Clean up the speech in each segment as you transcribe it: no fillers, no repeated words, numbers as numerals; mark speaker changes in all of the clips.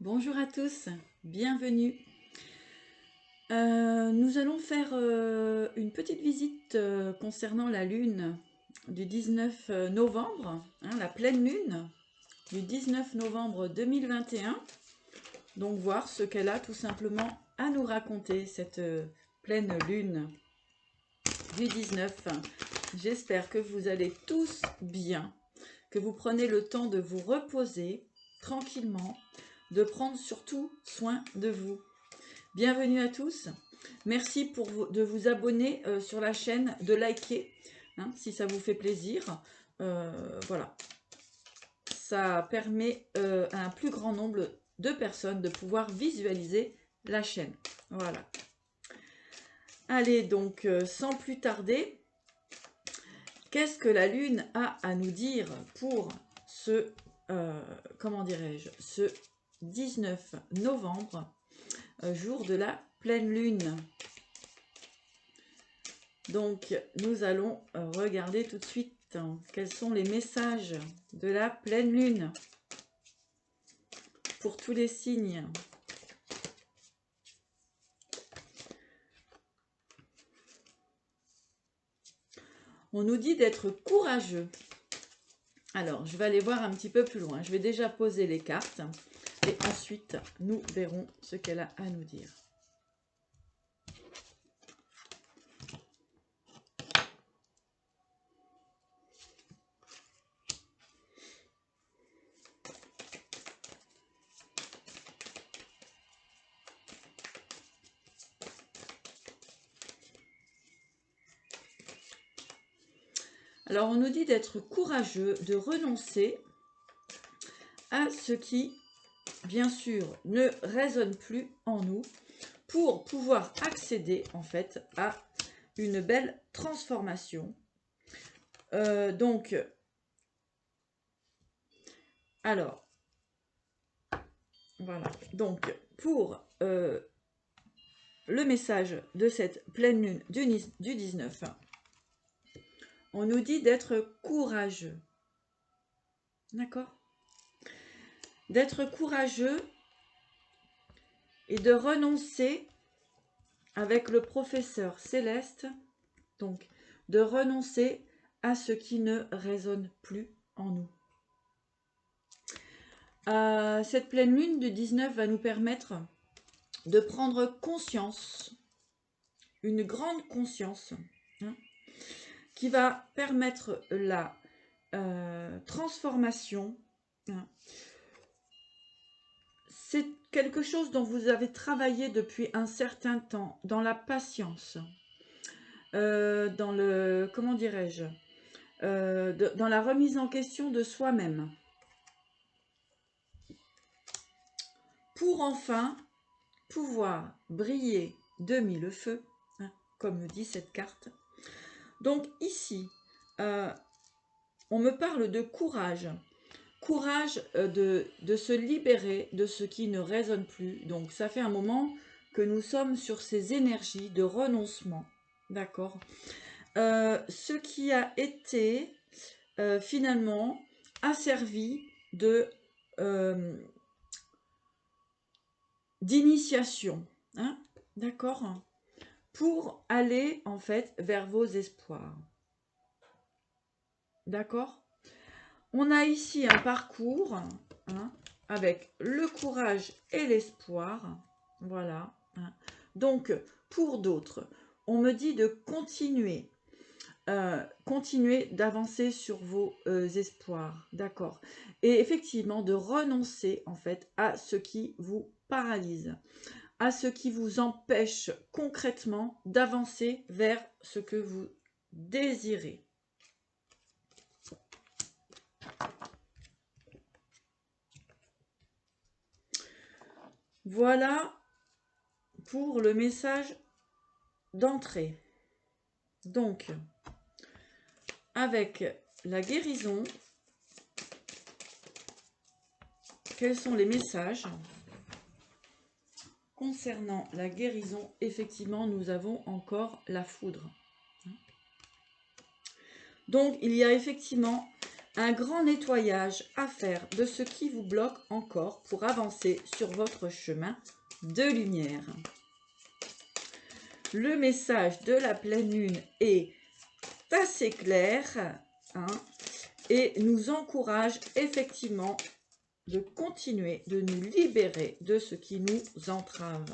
Speaker 1: Bonjour à tous, bienvenue. Nous allons faire une petite visite concernant la lune du 19 novembre, la pleine lune du 19 novembre 2021. Donc voir ce qu'elle a tout simplement à nous raconter, cette pleine lune du 19. J'espère que vous allez tous bien, que vous prenez le temps de vous reposer tranquillement, de prendre surtout soin de vous. Bienvenue à tous. Merci de vous abonner sur la chaîne, de liker, si ça vous fait plaisir. Voilà. Ça permet à un plus grand nombre de personnes de pouvoir visualiser la chaîne. Voilà. Allez, donc, sans plus tarder, qu'est-ce que la Lune a à nous dire pour ce, comment dirais-je, ce 19 novembre, jour de la pleine Lune. Donc, nous allons regarder tout de suite quels sont les messages de la pleine Lune pour tous les signes. On nous dit d'être courageux. Alors, je vais aller voir un petit peu plus loin. Je vais déjà poser les cartes et ensuite, nous verrons ce qu'elle a à nous dire. Alors, on nous dit d'être courageux, de renoncer à ce qui, bien sûr, ne résonne plus en nous pour pouvoir accéder, en fait, à une belle transformation. Donc, alors, voilà. Donc, pour le message de cette pleine lune du 19, on nous dit d'être courageux. D'accord? D'être courageux et de renoncer avec le professeur céleste, donc de renoncer à ce qui ne résonne plus en nous. Cette pleine lune du 19 va nous permettre de prendre conscience, une grande conscience, qui va permettre la transformation. C'est quelque chose dont vous avez travaillé depuis un certain temps, dans la patience, dans le, comment dirais-je, dans la remise en question de soi-même. Pour enfin pouvoir briller de mille feux, comme le dit cette carte. Donc ici, on me parle de courage. Courage de se libérer de ce qui ne résonne plus. Donc ça fait un moment que nous sommes sur ces énergies de renoncement. D'accord. Ce qui a été finalement asservi d'initiation. D'accord. Pour aller en fait vers vos espoirs. D'accord. On a ici un parcours avec le courage et l'espoir. Voilà. Donc, pour d'autres, on me dit de continuer. Continuer d'avancer sur vos espoirs. D'accord. Et effectivement, de renoncer en fait à ce qui vous paralyse, à ce qui vous empêche concrètement d'avancer vers ce que vous désirez. Voilà pour le message d'entrée. Donc, avec la guérison, quels sont les messages concernant la guérison? Effectivement, nous avons encore la foudre. Donc, il y a effectivement un grand nettoyage à faire de ce qui vous bloque encore pour avancer sur votre chemin de lumière. Le message de la pleine lune est assez clair, hein, et nous encourage effectivement de continuer de nous libérer de ce qui nous entrave.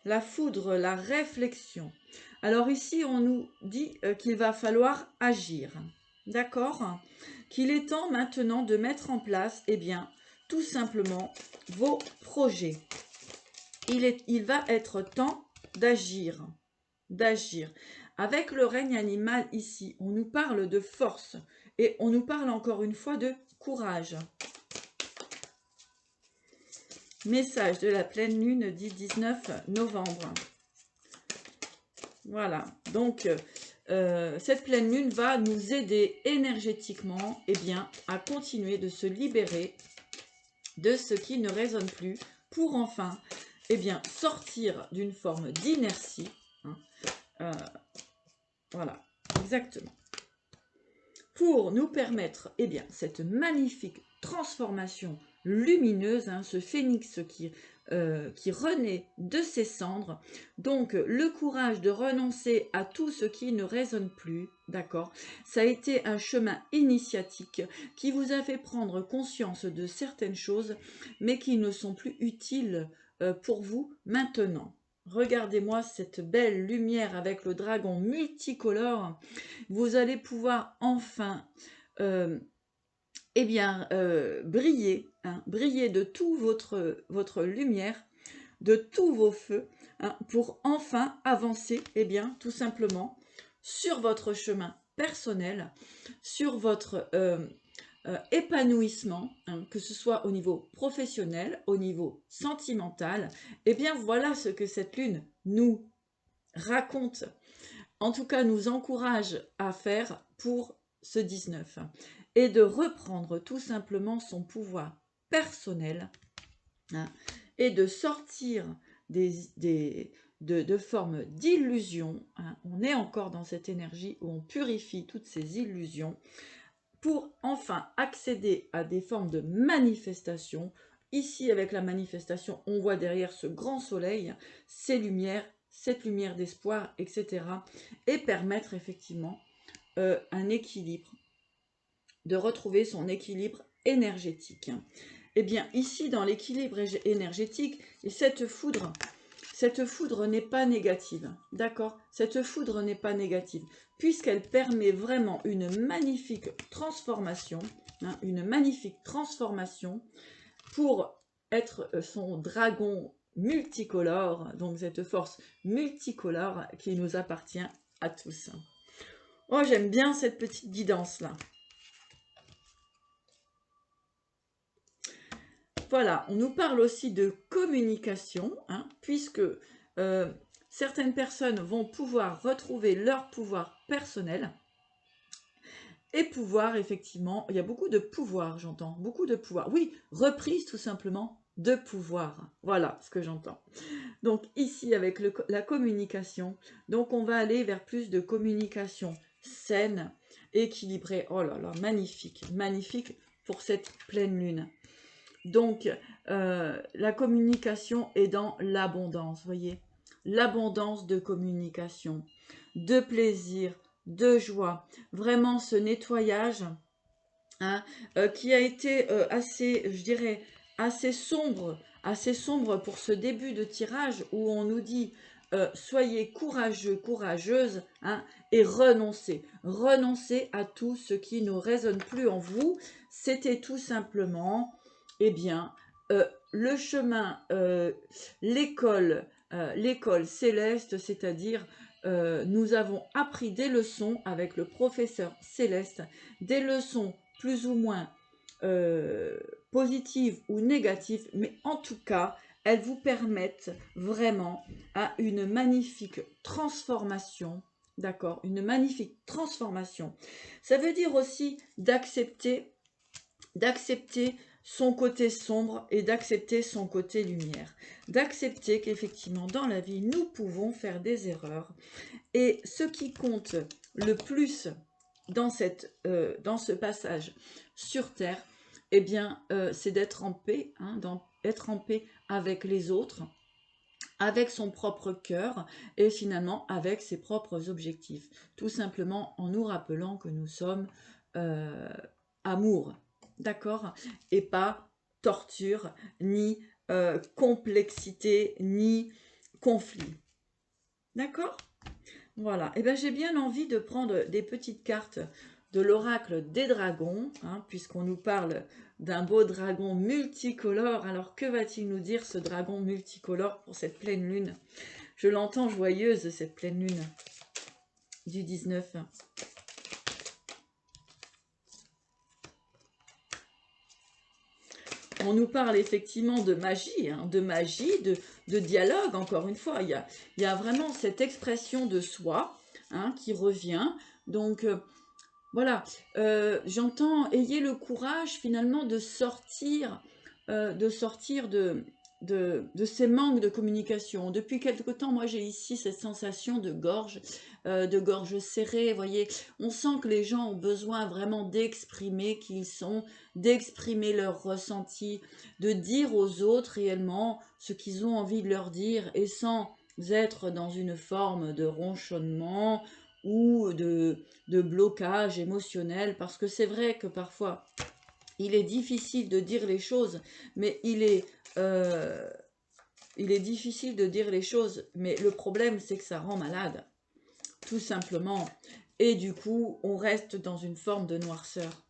Speaker 1: La foudre, la réflexion. Alors ici, on nous dit qu'il va falloir agir, d'accord? Qu'il est temps maintenant de mettre en place, eh bien, tout simplement, vos projets. Il va être temps d'agir, Avec le règne animal ici, on nous parle de force et on nous parle encore une fois de courage. Message de la pleine lune du 19 novembre. Voilà, donc cette pleine lune va nous aider énergétiquement à continuer de se libérer de ce qui ne résonne plus pour enfin sortir d'une forme d'inertie. Voilà, exactement. Pour nous permettre cette magnifique transformation lumineuse, ce phénix qui renaît de ses cendres. Donc, le courage de renoncer à tout ce qui ne résonne plus, d'accord? Ça a été un chemin initiatique qui vous a fait prendre conscience de certaines choses, mais qui ne sont plus utiles pour vous maintenant. Regardez-moi cette belle lumière avec le dragon multicolore. Vous allez pouvoir enfin briller, briller de tout votre lumière, de tous vos feux, pour enfin avancer, tout simplement, sur votre chemin personnel, sur votre épanouissement, que ce soit au niveau professionnel, au niveau sentimental. Voilà ce que cette lune nous raconte, en tout cas nous encourage à faire pour ce 19, et de reprendre tout simplement son pouvoir personnel, et de sortir de formes d'illusions. On est encore dans cette énergie où on purifie toutes ces illusions pour enfin accéder à des formes de manifestation. Ici, avec la manifestation, on voit derrière ce grand soleil, ces lumières, cette lumière d'espoir, etc. Et permettre effectivement un équilibre, de retrouver son équilibre énergétique. Ici, dans l'équilibre énergétique, et cette foudre n'est pas négative, d'accord? Cette foudre n'est pas négative, puisqu'elle permet vraiment une magnifique transformation, pour être son dragon multicolore, donc cette force multicolore qui nous appartient à tous. Oh, j'aime bien cette petite guidance-là. Voilà, on nous parle aussi de communication, puisque certaines personnes vont pouvoir retrouver leur pouvoir personnel et pouvoir, effectivement, il y a beaucoup de pouvoir, j'entends, beaucoup de pouvoir. Oui, reprise tout simplement de pouvoir, voilà ce que j'entends. Donc ici, avec la communication, donc on va aller vers plus de communication saine, équilibrée. Oh là là, magnifique, magnifique pour cette pleine lune. Donc, la communication est dans l'abondance, voyez, l'abondance de communication, de plaisir, de joie. Vraiment, ce nettoyage qui a été assez, je dirais, assez sombre pour ce début de tirage où on nous dit soyez courageux, courageuse, et renoncez à tout ce qui ne résonne plus en vous. C'était tout simplement le chemin, l'école céleste, c'est-à-dire nous avons appris des leçons avec le professeur céleste, des leçons plus ou moins positives ou négatives, mais en tout cas, elles vous permettent vraiment à une magnifique transformation, d'accord, une magnifique transformation. Ça veut dire aussi d'accepter son côté sombre et d'accepter son côté lumière. D'accepter qu'effectivement, dans la vie, nous pouvons faire des erreurs. Et ce qui compte le plus dans ce passage sur Terre, eh bien, c'est d'être en paix, hein, être en paix avec les autres, avec son propre cœur et finalement avec ses propres objectifs. Tout simplement en nous rappelant que nous sommes euh, amour, d'accord? Et pas torture, ni complexité, ni conflit. D'accord? Voilà. Et bien j'ai bien envie de prendre des petites cartes de l'oracle des dragons, hein, puisqu'on nous parle d'un beau dragon multicolore. Alors que va-t-il nous dire ce dragon multicolore pour cette pleine lune? Je l'entends joyeuse, cette pleine lune du 19. On nous parle effectivement de magie, hein, de dialogue, encore une fois. Il y a vraiment cette expression de soi, hein, qui revient. Donc, voilà, j'entends, ayez le courage finalement de sortir de ces manques de communication. Depuis quelque temps, moi j'ai ici cette sensation de gorge serrée, vous voyez. On sent que les gens ont besoin vraiment d'exprimer qui ils sont, d'exprimer leurs ressentis, de dire aux autres réellement ce qu'ils ont envie de leur dire et sans être dans une forme de ronchonnement ou de blocage émotionnel, parce que c'est vrai que parfois il est difficile de dire les choses, mais il est difficile de dire les choses, mais le problème c'est que ça rend malade, tout simplement, et du coup on reste dans une forme de noirceur.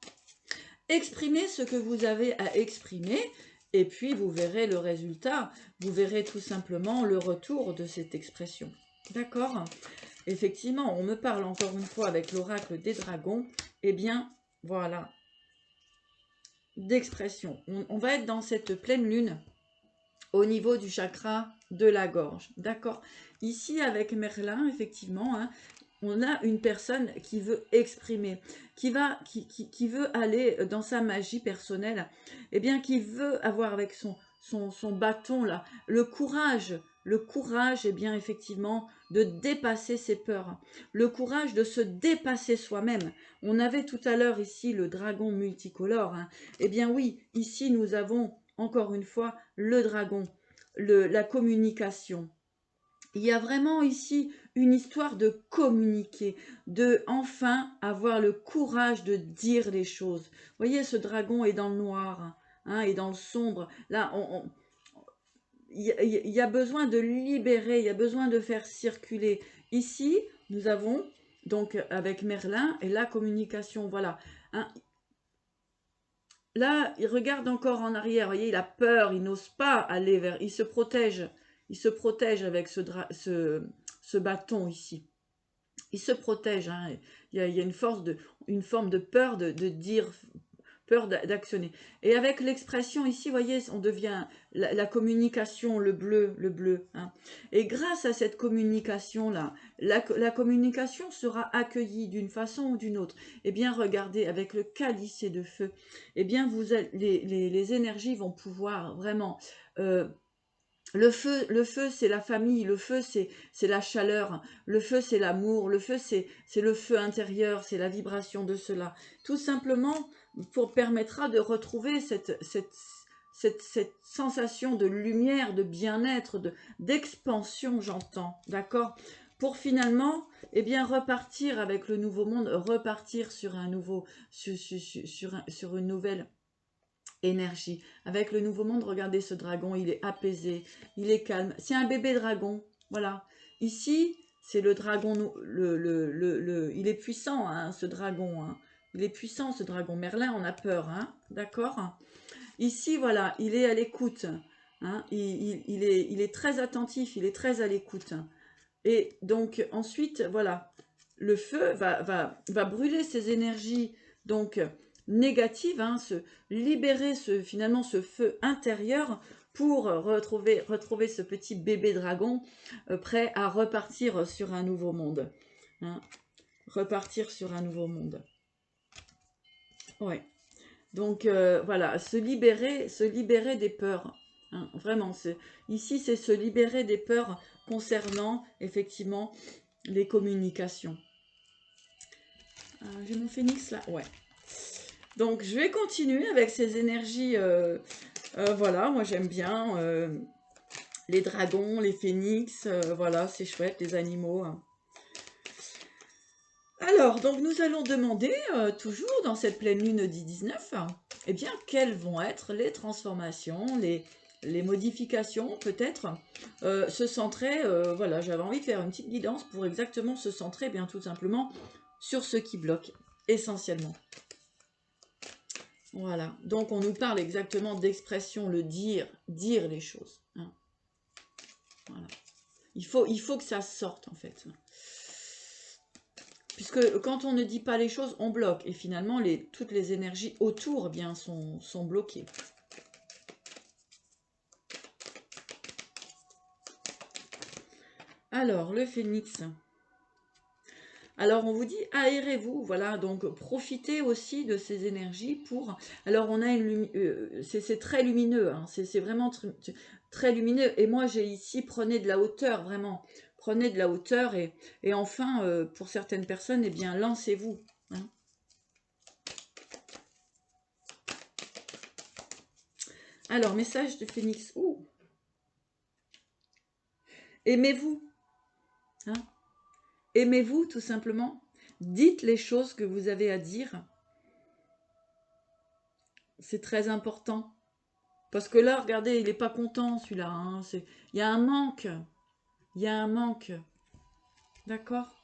Speaker 1: Exprimez ce que vous avez à exprimer, et puis vous verrez le résultat, vous verrez tout simplement le retour de cette expression. D'accord ? Effectivement, on me parle encore une fois avec l'oracle des dragons, eh bien, voilà, d'expression. On va être dans cette pleine lune au niveau du chakra de la gorge, d'accord? Ici, avec Merlin, effectivement, hein, on a une personne qui veut exprimer, qui veut aller dans sa magie personnelle, eh bien, qui veut avoir avec son bâton, là, le courage, eh bien, effectivement, de dépasser ses peurs, le courage de se dépasser soi-même. On avait tout à l'heure ici le dragon multicolore, hein. Eh bien oui, ici nous avons encore une fois le dragon, la communication. Il y a vraiment ici une histoire de communiquer, de enfin avoir le courage de dire les choses. Vous voyez, ce dragon est dans le noir, hein, et dans le sombre. Là, il y a besoin de libérer, il y a besoin de faire circuler. Ici, nous avons donc avec Merlin et la communication, voilà. Hein. Là, il regarde encore en arrière, vous voyez, il a peur, il n'ose pas aller vers, il se protège avec ce bâton ici. Il se protège, hein. Il y a une forme de peur de dire, peur d'actionner. Et avec l'expression ici, vous voyez, on devient la communication, le bleu. Hein. Et grâce à cette communication-là, la communication sera accueillie d'une façon ou d'une autre. Eh bien, regardez, avec le calicé de feu, eh bien, les énergies vont pouvoir vraiment... le feu c'est la famille, le feu, c'est la chaleur, le feu, c'est l'amour, le feu, c'est le feu intérieur, c'est la vibration de cela. Tout simplement, permettra de retrouver cette sensation de lumière, de bien-être, d'expansion, j'entends, d'accord? Pour finalement, eh bien, repartir avec le nouveau monde, repartir sur sur une nouvelle énergie. Avec le nouveau monde, regardez ce dragon, il est apaisé, il est calme. C'est un bébé dragon, voilà. Ici, c'est le dragon, il est puissant, hein, ce dragon. Hein. Il est puissant, ce dragon. Merlin, on a peur, hein, d'accord? Ici, voilà, il est à l'écoute. Hein, il est très attentif, il est très à l'écoute. Et donc, ensuite, voilà, le feu va brûler ses énergies, donc négatives, hein, libérer finalement ce feu intérieur pour retrouver ce petit bébé dragon prêt à repartir sur un nouveau monde. Hein, repartir sur un nouveau monde. Ouais. Donc voilà, se libérer des peurs. Hein, vraiment, ici c'est se libérer des peurs concernant effectivement les communications. J'ai mon phénix là, ouais. Donc je vais continuer avec ces énergies, voilà, moi j'aime bien les dragons, les phénix, voilà, c'est chouette, les animaux. Hein. Alors, donc nous allons demander, toujours dans cette pleine lune du 19, eh bien, quelles vont être les transformations, les modifications peut-être, se centrer, voilà, j'avais envie de faire une petite guidance pour exactement se centrer, bien tout simplement, sur ce qui bloque, essentiellement. Voilà, donc on nous parle exactement d'expression, le dire, dire les choses. Hein. Voilà. Il faut que ça sorte, en fait. Puisque quand on ne dit pas les choses, on bloque. Et finalement, toutes les énergies autour bien, sont bloquées. Alors, le phénix. Alors, on vous dit, aérez-vous. Voilà, donc profitez aussi de ces énergies pour... Alors, on a une... c'est très lumineux. Hein, c'est vraiment très lumineux. Et moi, j'ai ici, prenez de la hauteur, vraiment. Prenez de la hauteur. Et enfin, pour certaines personnes, eh bien, lancez-vous. Hein. Alors, message de Phénix. Ouh. Aimez-vous. Hein. Aimez-vous, tout simplement. Dites les choses que vous avez à dire. C'est très important. Parce que là, regardez, il n'est pas content, celui-là. Hein. Il y a un manque. Il y a un manque. D'accord?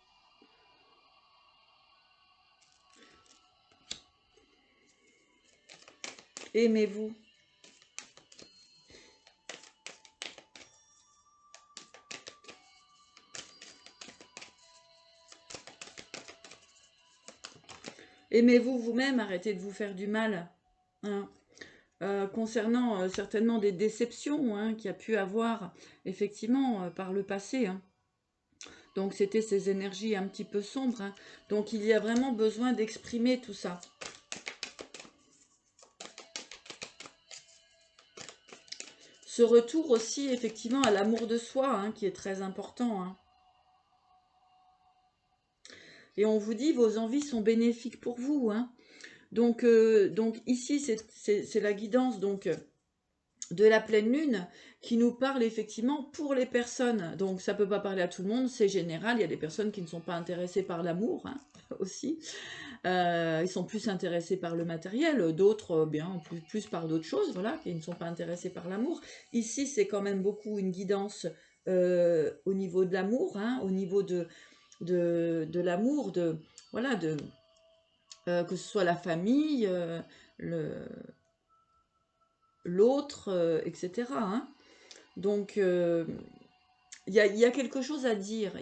Speaker 1: Aimez-vous. Aimez-vous vous-même, arrêtez de vous faire du mal. Hein. Concernant certainement des déceptions hein, qu'il y a pu avoir effectivement par le passé. Hein. Donc c'était ces énergies un petit peu sombres. Hein. Donc il y a vraiment besoin d'exprimer tout ça. Ce retour aussi effectivement à l'amour de soi hein, qui est très important. Hein. Et on vous dit vos envies sont bénéfiques pour vous. Hein. Donc ici c'est la guidance donc de la pleine lune qui nous parle effectivement pour les personnes. Donc ça ne peut pas parler à tout le monde, c'est général. Il y a des personnes qui ne sont pas intéressées par l'amour hein, aussi. Ils sont plus intéressés par le matériel, d'autres bien plus par d'autres choses, voilà, qui ne sont pas intéressés par l'amour. Ici c'est quand même beaucoup une guidance au niveau de l'amour, hein, au niveau de l'amour, voilà, que ce soit la famille, l'autre, etc. Hein. Donc, il y a quelque chose à dire.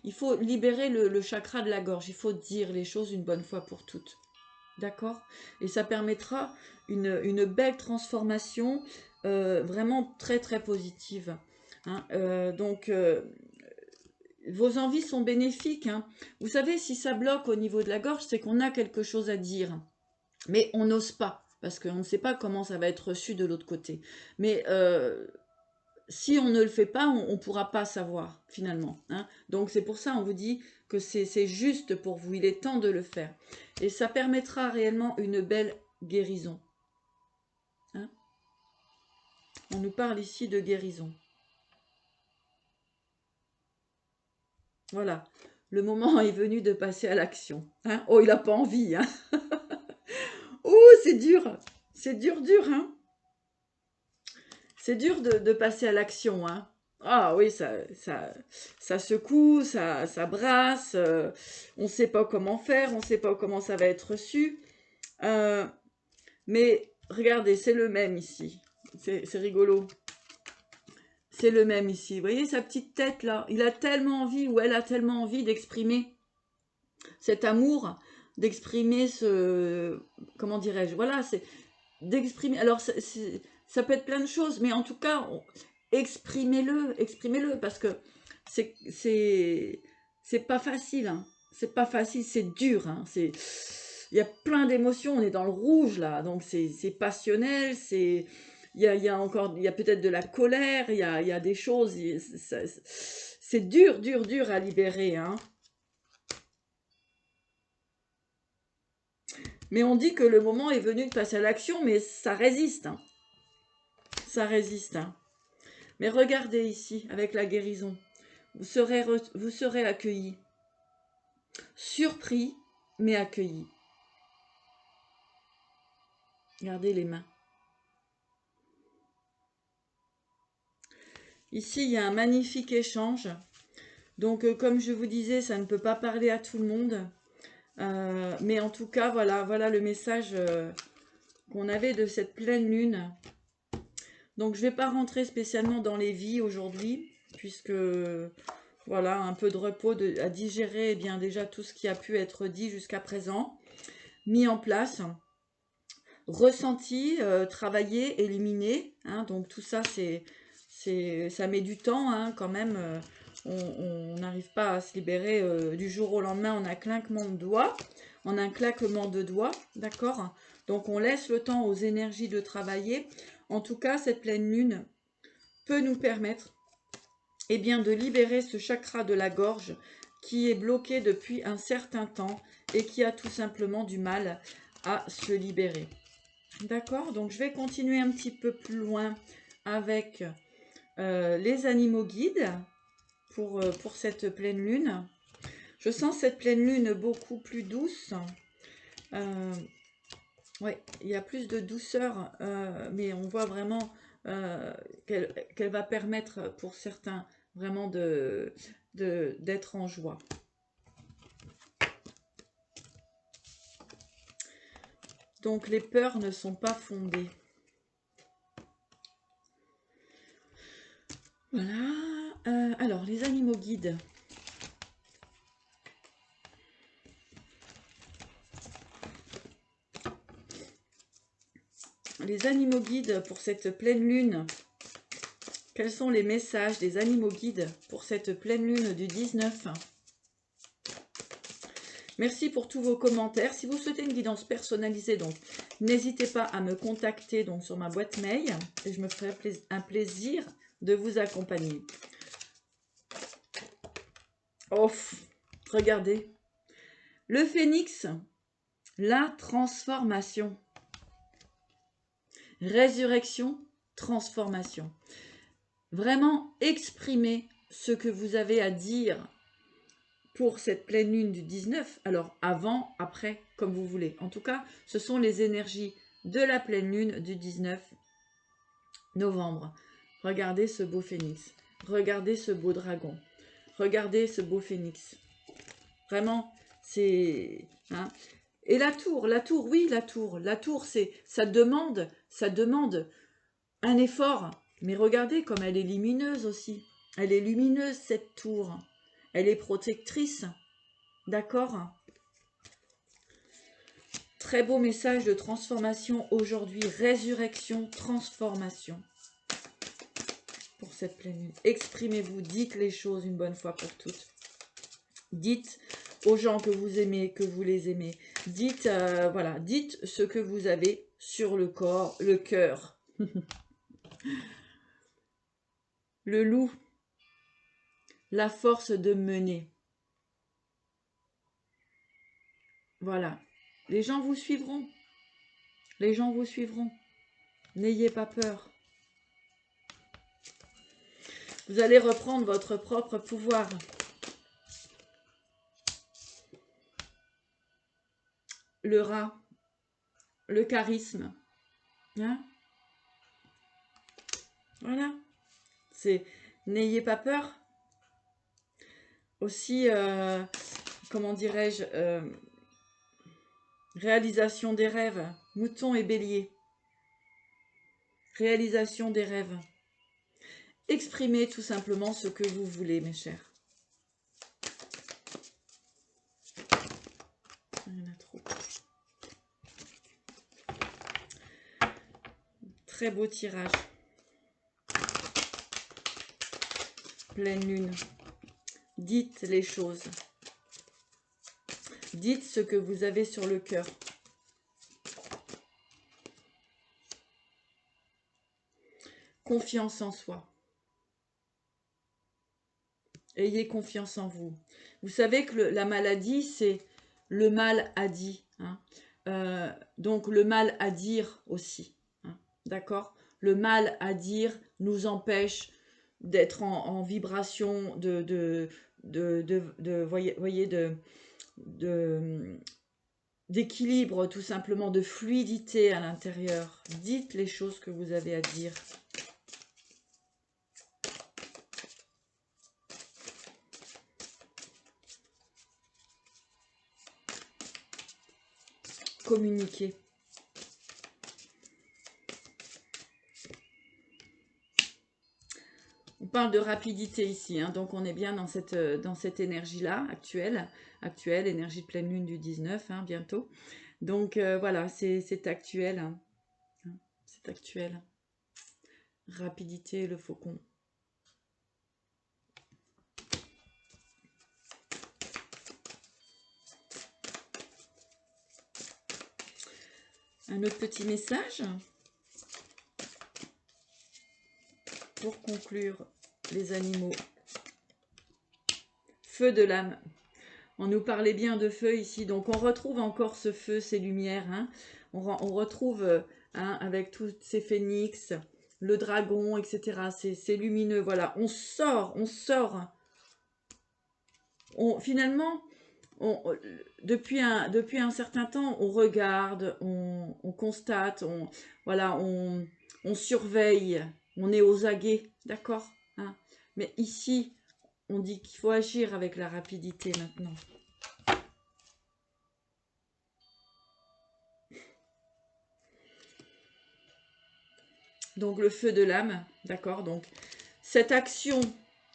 Speaker 1: Il faut libérer le chakra de la gorge. Il faut dire les choses une bonne fois pour toutes. D'accord? Et ça permettra une belle transformation, vraiment très très positive. Hein. Donc, vos envies sont bénéfiques. Hein. Vous savez, si ça bloque au niveau de la gorge, c'est qu'on a quelque chose à dire. Mais on n'ose pas, parce qu'on ne sait pas comment ça va être reçu de l'autre côté. Mais si on ne le fait pas, on ne pourra pas savoir, finalement. Hein. Donc c'est pour ça on vous dit que c'est juste pour vous, il est temps de le faire. Et ça permettra réellement une belle guérison. Hein. On nous parle ici de guérison. Voilà, le moment est venu de passer à l'action. Hein. Oh, il n'a pas envie. Hein. Oh, c'est dur. C'est dur, dur. Hein. C'est dur de passer à l'action. Hein. Ah oui, ça secoue, ça brasse. On ne sait pas comment faire, on ne sait pas comment ça va être reçu. Mais regardez, c'est le même ici. C'est rigolo. C'est le même ici. Vous voyez sa petite tête là? Il a tellement envie, ou elle a tellement envie d'exprimer cet amour, d'exprimer ce... Comment dirais-je? Voilà, c'est d'exprimer... Alors, ça peut être plein de choses, mais en tout cas, exprimez-le, parce que c'est pas facile. Hein. C'est pas facile, c'est dur. Hein. Il y a plein d'émotions, on est dans le rouge là, donc c'est passionnel, il y a peut-être de la colère, il y a des choses, c'est dur, dur, dur à libérer. Hein. Mais on dit que le moment est venu de passer à l'action, mais ça résiste. Hein. Ça résiste. Hein. Mais regardez ici, avec la guérison. Vous serez accueillis. Surpris, mais accueillis. Regardez les mains. Ici, il y a un magnifique échange. Donc, comme je vous disais, ça ne peut pas parler à tout le monde. Mais en tout cas, voilà le message qu'on avait de cette pleine lune. Donc, je ne vais pas rentrer spécialement dans les vies aujourd'hui, puisque, voilà, un peu de repos à digérer eh bien déjà tout ce qui a pu être dit jusqu'à présent, mis en place, ressenti, travaillé, éliminé. Hein, donc, tout ça, ça met du temps hein, quand même. On n'arrive pas à se libérer du jour au lendemain en un claquement de doigts. En un claquement de doigts, d'accord? Donc on laisse le temps aux énergies de travailler. En tout cas, cette pleine lune peut nous permettre eh bien, de libérer ce chakra de la gorge qui est bloqué depuis un certain temps et qui a tout simplement du mal à se libérer. D'accord? Donc je vais continuer un petit peu plus loin avec les animaux guides pour cette pleine lune. Je sens cette pleine lune beaucoup plus douce. Ouais, il y a plus de douceur, mais on voit vraiment qu'elle va permettre pour certains vraiment d'être en joie. Donc les peurs ne sont pas fondées. Voilà. Alors les animaux guides. Les animaux guides pour cette pleine lune. Quels sont les messages des animaux guides pour cette pleine lune du 19 ? Merci pour tous vos commentaires. Si vous souhaitez une guidance personnalisée, donc n'hésitez pas à me contacter donc, sur ma boîte mail et je me ferai un plaisir de vous accompagner. Oh, regardez. Le phénix, la transformation. Résurrection, transformation. Vraiment exprimer ce que vous avez à dire pour cette pleine lune du 19. Alors avant, après, comme vous voulez. En tout cas, ce sont les énergies de la pleine lune du 19 novembre. Regardez ce beau phénix. Regardez ce beau dragon. Regardez ce beau phénix. Vraiment, c'est... Hein. Et la tour, oui, la tour, ça demande un effort. Mais regardez comme elle est lumineuse aussi. Elle est lumineuse, cette tour. Elle est protectrice. D'accord? Très beau message de transformation aujourd'hui. Résurrection, transformation. Pour cette pleine lune. Exprimez-vous, dites les choses une bonne fois pour toutes. Dites aux gens que vous aimez, que vous les aimez. Dites, voilà, dites ce que vous avez sur le corps, le cœur. Le loup, la force de mener. Voilà. Les gens vous suivront. Les gens vous suivront. N'ayez pas peur. Vous allez reprendre votre propre pouvoir. Le rat, le charisme. Hein? Voilà. C'est n'ayez pas peur. Aussi, comment dirais-je, réalisation des rêves, mouton et bélier. Réalisation des rêves. Exprimez tout simplement ce que vous voulez, mes chers. Il y en a trop. Très beau tirage. Pleine lune. Dites les choses. Dites ce que vous avez sur le cœur. Confiance en soi. Ayez confiance en vous. Vous savez que la maladie, c'est le mal a dit. Hein. Donc le mal à dire aussi, hein, d'accord? Le mal à dire nous empêche d'être en vibration voyez, d'équilibre, tout simplement, de fluidité à l'intérieur. Dites les choses que vous avez à dire. Communiquez. On parle de rapidité ici, hein, donc on est bien dans cette énergie-là, actuelle, énergie de pleine lune du 19, hein, bientôt. Donc voilà, c'est actuel. Hein, c'est actuel. Rapidité, le faucon. Un autre petit message pour conclure les animaux. Feu de l'âme. On nous parlait bien de feu ici, donc on retrouve encore ce feu, ces lumières. Hein. On retrouve hein, avec tous ces phénix, le dragon, etc. C'est lumineux, voilà. On sort. Finalement, depuis un certain temps, on regarde, on constate, voilà, on surveille, on est aux aguets, d'accord, hein. Mais ici, on dit qu'il faut agir avec la rapidité maintenant. Donc le feu de l'âme, d'accord, donc cette action,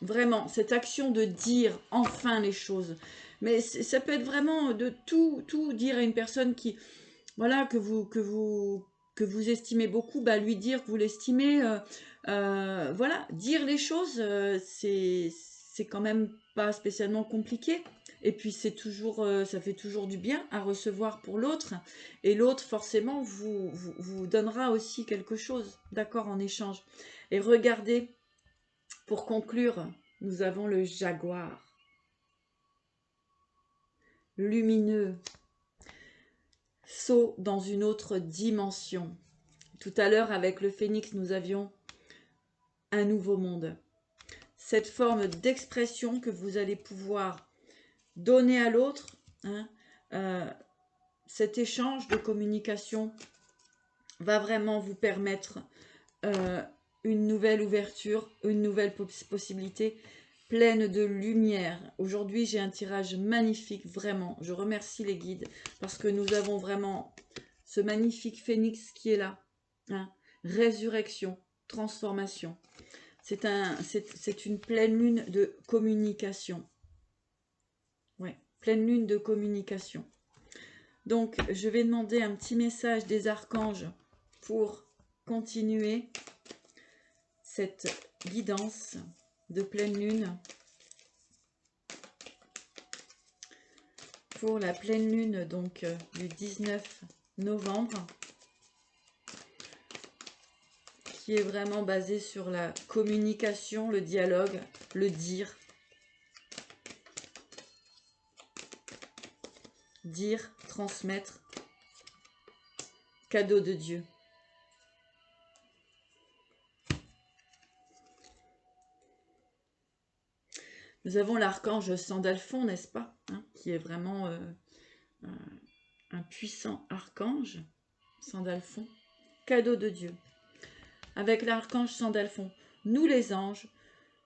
Speaker 1: vraiment, cette action de dire enfin les choses. Mais ça peut être vraiment de tout dire à une personne qui, voilà, que vous estimez beaucoup, bah, lui dire que vous l'estimez, voilà, dire les choses, c'est quand même pas spécialement compliqué. Et puis c'est toujours, ça fait toujours du bien à recevoir pour l'autre. Et l'autre, forcément, vous donnera aussi quelque chose, d'accord, en échange. Et regardez, pour conclure, nous avons le jaguar. Lumineux. Saut dans une autre dimension. Tout à l'heure, avec le phénix, nous avions un nouveau monde. Cette forme d'expression que vous allez pouvoir donner à l'autre, hein, cet échange de communication va vraiment vous permettre une nouvelle ouverture, une nouvelle possibilité pleine de lumière. Aujourd'hui, j'ai un tirage magnifique, vraiment. Je remercie les guides parce que nous avons vraiment ce magnifique phénix qui est là. Hein. Résurrection, transformation. C'est une pleine lune de communication. Ouais, pleine lune de communication. Donc, je vais demander un petit message des archanges pour continuer cette guidance de pleine lune. Pour la pleine lune, donc, du 19 novembre. Qui est vraiment basée sur la communication, le dialogue, le dire. Dire, transmettre, cadeau de Dieu. Nous avons l'archange Sandalphon, n'est-ce pas, hein, qui est vraiment un puissant archange, Sandalphon, cadeau de Dieu. Avec l'archange Sandalphon, nous les anges,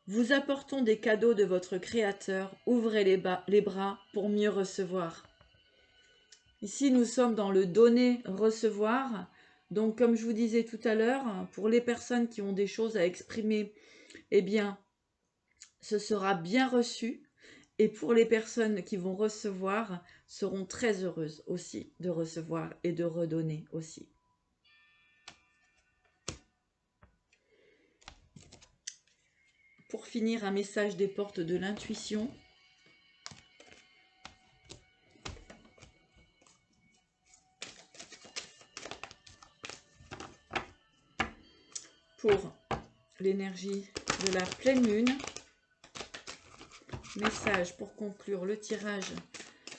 Speaker 1: vous apportons des cadeaux de votre Créateur, ouvrez les bras pour mieux recevoir. Ici, nous sommes dans le donner-recevoir. Donc, comme je vous disais tout à l'heure, pour les personnes qui ont des choses à exprimer, eh bien, ce sera bien reçu. Et pour les personnes qui vont recevoir, seront très heureuses aussi de recevoir et de redonner aussi. Pour finir, un message des portes de l'intuition. Pour l'énergie de la pleine lune. Message pour conclure le tirage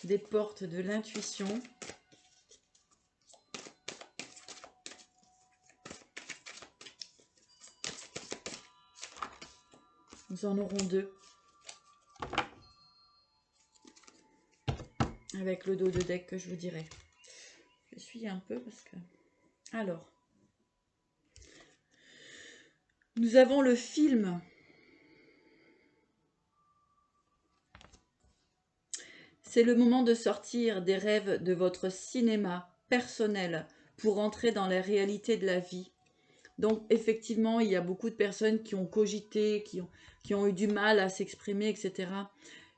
Speaker 1: des portes de l'intuition. Nous en aurons 2. Avec le dos de deck que je vous dirai. Je suis un peu parce que... Alors. Nous avons le film. C'est le moment de sortir des rêves de votre cinéma personnel pour entrer dans la réalité de la vie. Donc, effectivement, il y a beaucoup de personnes qui ont cogité, qui ont eu du mal à s'exprimer, etc.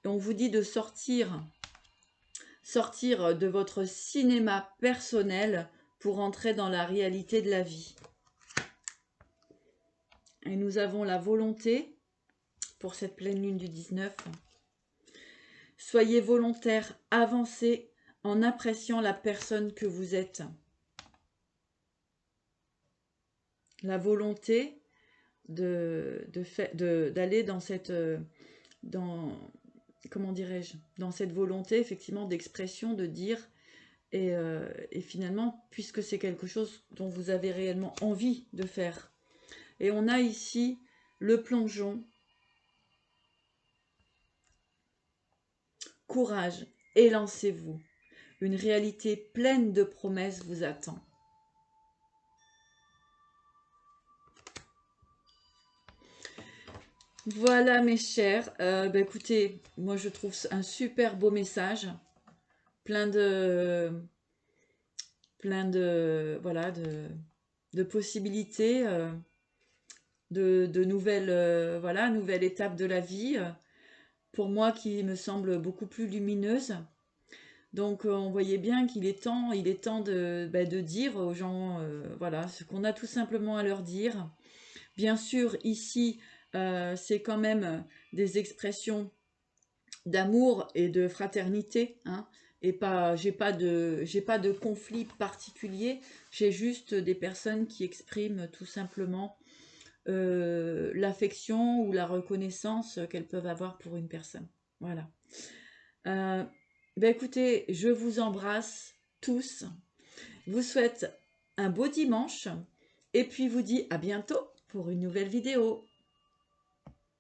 Speaker 1: Et on vous dit de sortir de votre cinéma personnel pour entrer dans la réalité de la vie. Et nous avons la volonté pour cette pleine lune du 19. Soyez volontaire, avancez en appréciant la personne que vous êtes. La volonté d'aller dans cette... comment dirais-je, dans cette volonté effectivement d'expression, de dire, et finalement, puisque c'est quelque chose dont vous avez réellement envie de faire. Et on a ici le plongeon, courage, élancez-vous. Une réalité pleine de promesses vous attend. Voilà mes chers, écoutez, moi je trouve un super beau message, plein de voilà, de possibilités, de nouvelles, voilà, nouvelle étape de la vie, pour moi qui me semble beaucoup plus lumineuse. Donc on voyait bien qu'il est temps, de dire aux gens, voilà, ce qu'on a tout simplement à leur dire. Bien sûr, ici, c'est quand même des expressions d'amour et de fraternité, hein, et j'ai pas de conflit particulier, j'ai juste des personnes qui expriment tout simplement l'affection ou la reconnaissance qu'elles peuvent avoir pour une personne. Voilà. Écoutez, je vous embrasse tous, vous souhaite un beau dimanche, et puis vous dis à bientôt pour une nouvelle vidéo.